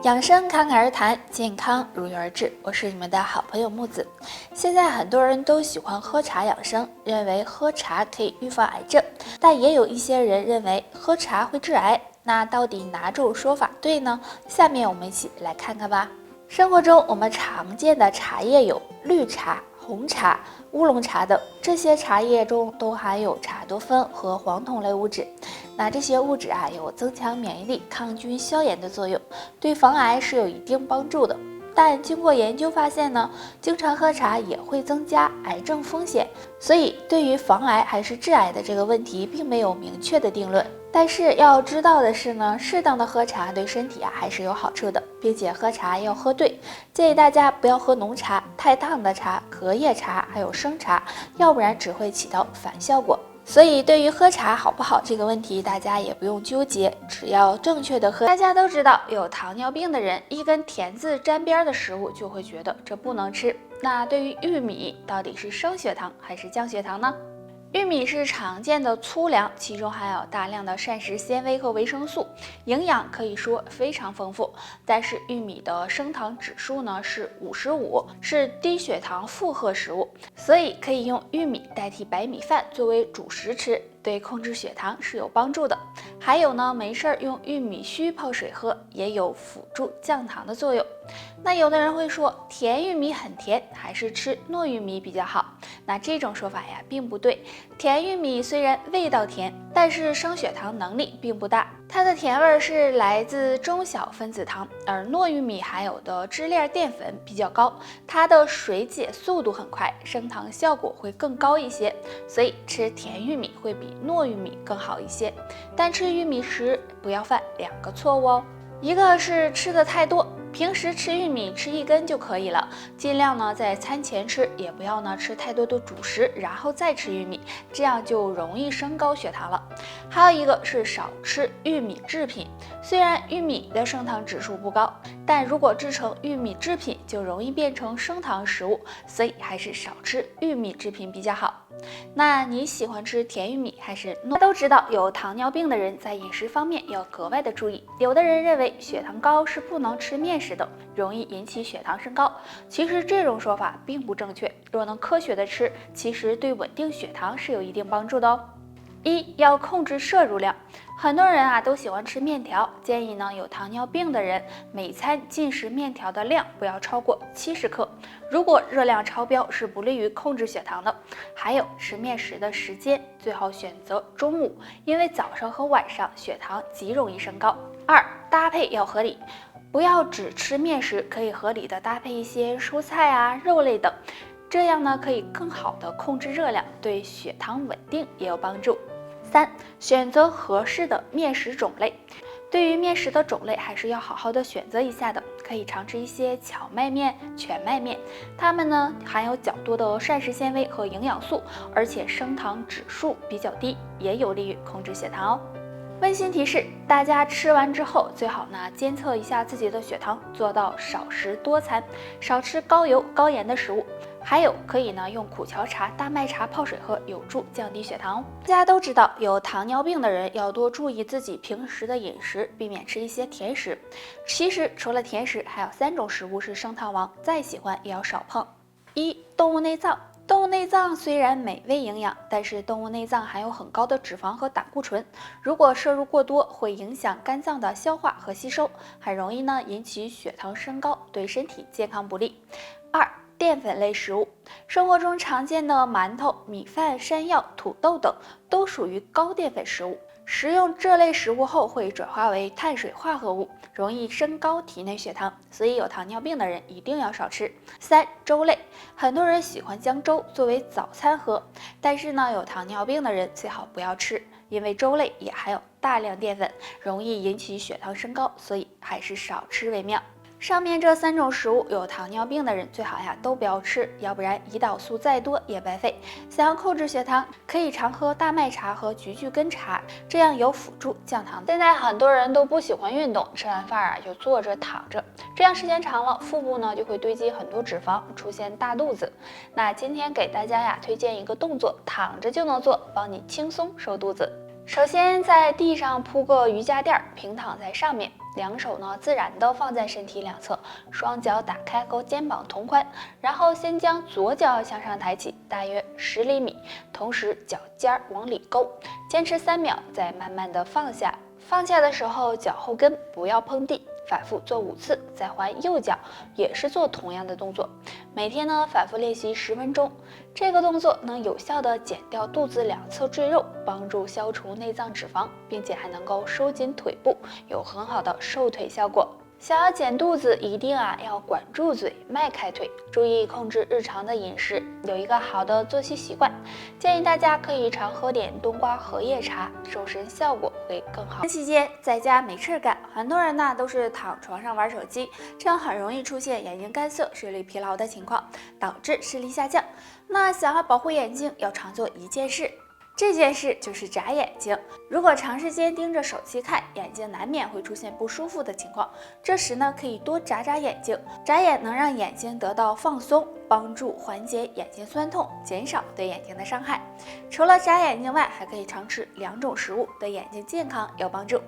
养生侃侃而谈，健康如约而至。我是你们的好朋友木子。现在很多人都喜欢喝茶养生，认为喝茶可以预防癌症，但也有一些人认为喝茶会致癌。那到底哪种说法对呢？下面我们一起来看看吧。生活中我们常见的茶叶有绿茶、红茶、乌龙茶等，这些茶叶中都含有茶多酚和黄酮类物质。那这些物质有增强免疫力、抗菌消炎的作用，对防癌是有一定帮助的。但经过研究发现呢，经常喝茶也会增加癌症风险，所以对于防癌还是致癌的这个问题，并没有明确的定论。但是要知道的是呢，适当的喝茶对身体还是有好处的，并且喝茶要喝对。建议大家不要喝浓茶、太烫的茶、隔夜茶，还有生茶，要不然只会起到反效果。所以对于喝茶好不好这个问题，大家也不用纠结，只要正确的喝。大家都知道，有糖尿病的人一跟甜字沾边的食物就会觉得这不能吃。那对于玉米，到底是升血糖还是降血糖呢？玉米是常见的粗粮，其中含有大量的膳食纤维和维生素，营养可以说非常丰富。但是玉米的升糖指数呢是55，是低血糖负荷食物，所以可以用玉米代替白米饭作为主食吃，对控制血糖是有帮助的。还有呢，没事用玉米须泡水喝，也有辅助降糖的作用。那有的人会说，甜玉米很甜，还是吃糯玉米比较好。那这种说法并不对。甜玉米虽然味道甜，但是升血糖能力并不大，它的甜味是来自中小分子糖，而糯玉米含有的支链淀粉比较高，它的水解速度很快，升糖效果会更高一些，所以吃甜玉米会比糯玉米更好一些。但吃玉米时不要犯2个错误哦，一个是吃的太多。平时吃玉米吃1根就可以了，尽量呢在餐前吃，也不要呢吃太多的主食，然后再吃玉米，这样就容易升高血糖了。还有一个是少吃玉米制品，虽然玉米的升糖指数不高，但如果制成玉米制品就容易变成升糖食物，所以还是少吃玉米制品比较好。那你喜欢吃甜玉米还是糯？都知道有糖尿病的人在饮食方面要格外的注意，有的人认为血糖高是不能吃面食等，容易引起血糖升高。其实这种说法并不正确，若能科学的吃，其实对稳定血糖是有一定帮助的哦。要控制摄入量。很多人都喜欢吃面条，建议呢有糖尿病的人每餐进食面条的量不要超过70克，如果热量超标是不利于控制血糖的。还有吃面食的时间最好选择中午，因为早上和晚上血糖极容易升高。搭配要合理，不要只吃面食，可以合理的搭配一些蔬菜肉类等，这样呢可以更好的控制热量，对血糖稳定也有帮助。选择合适的面食种类。对于面食的种类还是要好好的选择一下的，可以尝试一些荞麦面、全麦面，它们呢含有较多的膳食纤维和营养素，而且升糖指数比较低，也有利于控制血糖哦。温馨提示，大家吃完之后最好呢监测一下自己的血糖，做到少食多餐，少吃高油高盐的食物。还有可以呢用苦荞茶、大麦茶泡水喝，有助降低血糖哦。大家都知道，有糖尿病的人要多注意自己平时的饮食，避免吃一些甜食。其实除了甜食，还有3种食物是升糖王，再喜欢也要少碰。动物内脏。动物内脏虽然美味营养，但是动物内脏含有很高的脂肪和胆固醇，如果摄入过多，会影响肝脏的消化和吸收，很容易呢引起血糖升高，对身体健康不利。淀粉类食物，生活中常见的馒头、米饭、山药、土豆等都属于高淀粉食物。食用这类食物后会转化为碳水化合物，容易升高体内血糖，所以有糖尿病的人一定要少吃。粥类，很多人喜欢将粥作为早餐喝，但是呢，有糖尿病的人最好不要吃，因为粥类也含有大量淀粉，容易引起血糖升高，所以还是少吃为妙。上面这3种食物，有糖尿病的人最好都不要吃，要不然胰岛素再多也白费。想要控制血糖，可以常喝大麦茶和菊苣根茶，这样有辅助降糖。现在很多人都不喜欢运动，吃完饭就坐着躺着，这样时间长了，腹部呢就会堆积很多脂肪，出现大肚子。那今天给大家推荐一个动作，躺着就能做，帮你轻松瘦肚子。首先在地上铺个瑜伽垫，平躺在上面，两手呢自然的放在身体两侧，双脚打开和肩膀同宽，然后先将左脚向上抬起，大约10厘米，同时脚尖往里勾，坚持3秒，再慢慢的放下。放下的时候，脚后跟不要碰地，反复做5次，再换右脚，也是做同样的动作。每天呢反复练习10分钟，这个动作能有效的减掉肚子两侧赘肉，帮助消除内脏脂肪，并且还能够收紧腿部，有很好的瘦腿效果。想要减肚子，一定要管住嘴，迈开腿，注意控制日常的饮食，有一个好的作息习惯。建议大家可以常喝点冬瓜荷叶茶，瘦身效果会更好。期间在家没事干，很多人呢都是躺床上玩手机，这样很容易出现眼睛干涩、视力疲劳的情况，导致视力下降。那想要保护眼睛，要常做一件事。这件事就是眨眼睛。如果长时间盯着手机看，眼睛难免会出现不舒服的情况。这时呢，可以多眨眨眼睛，眨眼能让眼睛得到放松，帮助缓解眼睛酸痛，减少对眼睛的伤害。除了眨眼睛外，还可以常吃2种食物，对眼睛健康有帮助。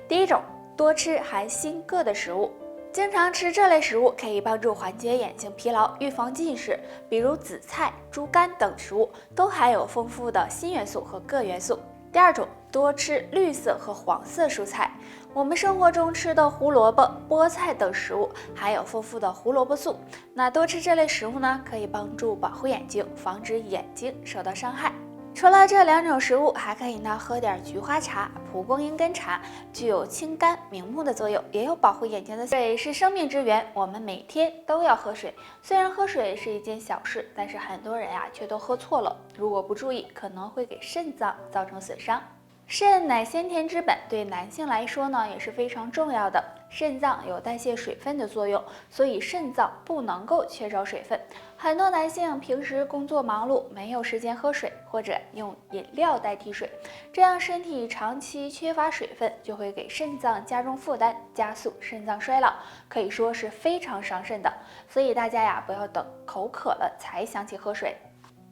第一种，多吃含锌铬的食物。经常吃这类食物可以帮助缓解眼睛疲劳，预防近视。比如紫菜、猪肝等食物都含有丰富的锌元素和铬元素。第二种，多吃绿色和黄色蔬菜。我们生活中吃的胡萝卜、菠菜等食物含有丰富的胡萝卜素，那多吃这类食物呢，可以帮助保护眼睛，防止眼睛受到伤害。除了这2种食物，还可以喝点菊花茶、蒲公英根茶，具有清肝明目的作用，也有保护眼睛的。水是生命之源，我们每天都要喝水。虽然喝水是一件小事，但是很多人却都喝错了。如果不注意，可能会给肾脏造成损伤。肾乃先天之本，对男性来说呢也是非常重要的。肾脏有代谢水分的作用，所以肾脏不能够缺少水分。很多男性平时工作忙碌，没有时间喝水，或者用饮料代替水，这样身体长期缺乏水分，就会给肾脏加重负担，加速肾脏衰老，可以说是非常伤肾的。所以大家不要等口渴了才想起喝水。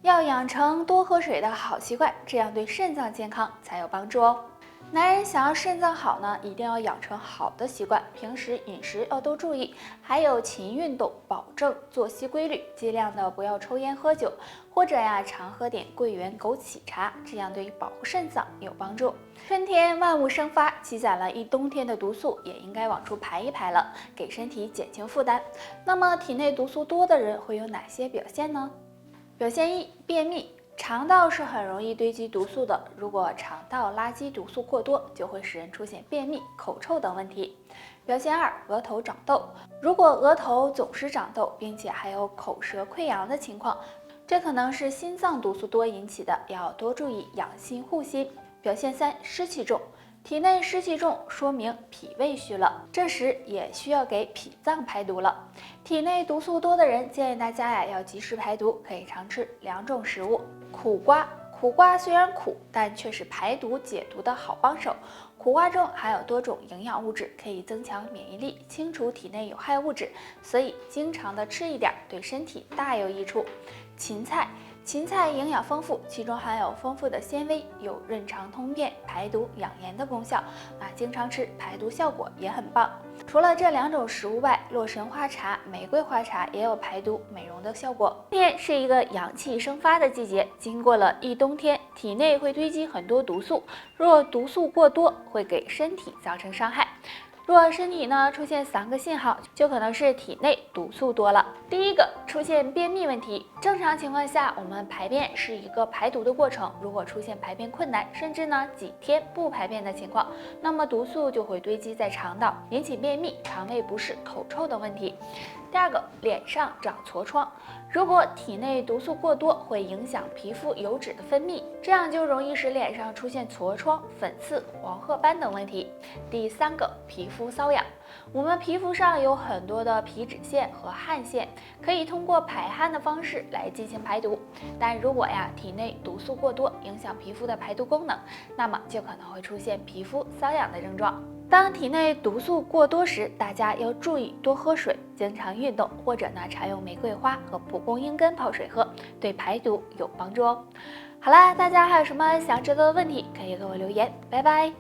要养成多喝水的好习惯，这样对肾脏健康才有帮助哦。男人想要肾脏好呢，一定要养成好的习惯，平时饮食要多注意，还有勤运动，保证作息规律，尽量的不要抽烟喝酒，或者常喝点桂圆枸杞茶，这样对于保护肾脏有帮助。春天万物生发，积攒了一冬天的毒素也应该往出排一排了，给身体减轻负担。那么体内毒素多的人会有哪些表现呢？表现1，便秘。肠道是很容易堆积毒素的，如果肠道垃圾毒素过多，就会使人出现便秘、口臭等问题。表现2，额头长痘。如果额头总是长痘，并且还有口舌溃疡的情况，这可能是心脏毒素多引起的，要多注意养心护心。表现3，湿气重。体内湿气重，说明脾胃虚了，这时也需要给脾脏排毒了。体内毒素多的人，建议大家要及时排毒，可以常吃2种食物。苦瓜，苦瓜虽然苦，但却是排毒解毒的好帮手。苦瓜中含有多种营养物质，可以增强免疫力，清除体内有害物质，所以经常的吃一点，对身体大有益处。芹菜。芹菜营养丰富，其中含有丰富的纤维，有润肠通便、排毒养颜的功效。经常吃，排毒效果也很棒。除了这2种食物外，洛神花茶、玫瑰花茶也有排毒美容的效果。今天是一个阳气生发的季节，经过了一冬天，体内会堆积很多毒素，若毒素过多，会给身体造成伤害。若身体出现3个信号，就可能是体内毒素多了。第一个，出现便秘问题。正常情况下，我们排便是一个排毒的过程，如果出现排便困难，甚至几天不排便的情况，那么毒素就会堆积在肠道，引起便秘、肠胃不适、口臭等问题。第二个，脸上长痤疮。如果体内毒素过多，会影响皮肤油脂的分泌，这样就容易使脸上出现痤疮、粉刺、黄褐斑等问题。第3个，皮肤瘙痒。我们皮肤上有很多的皮脂腺和汗腺，可以通过排汗的方式来进行排毒。但如果体内毒素过多，影响皮肤的排毒功能，那么就可能会出现皮肤瘙痒的症状。当体内毒素过多时，大家要注意多喝水，经常运动，或者常用玫瑰花和蒲公英根泡水喝，对排毒有帮助哦。好啦，大家还有什么想知道的问题，可以给我留言，拜拜。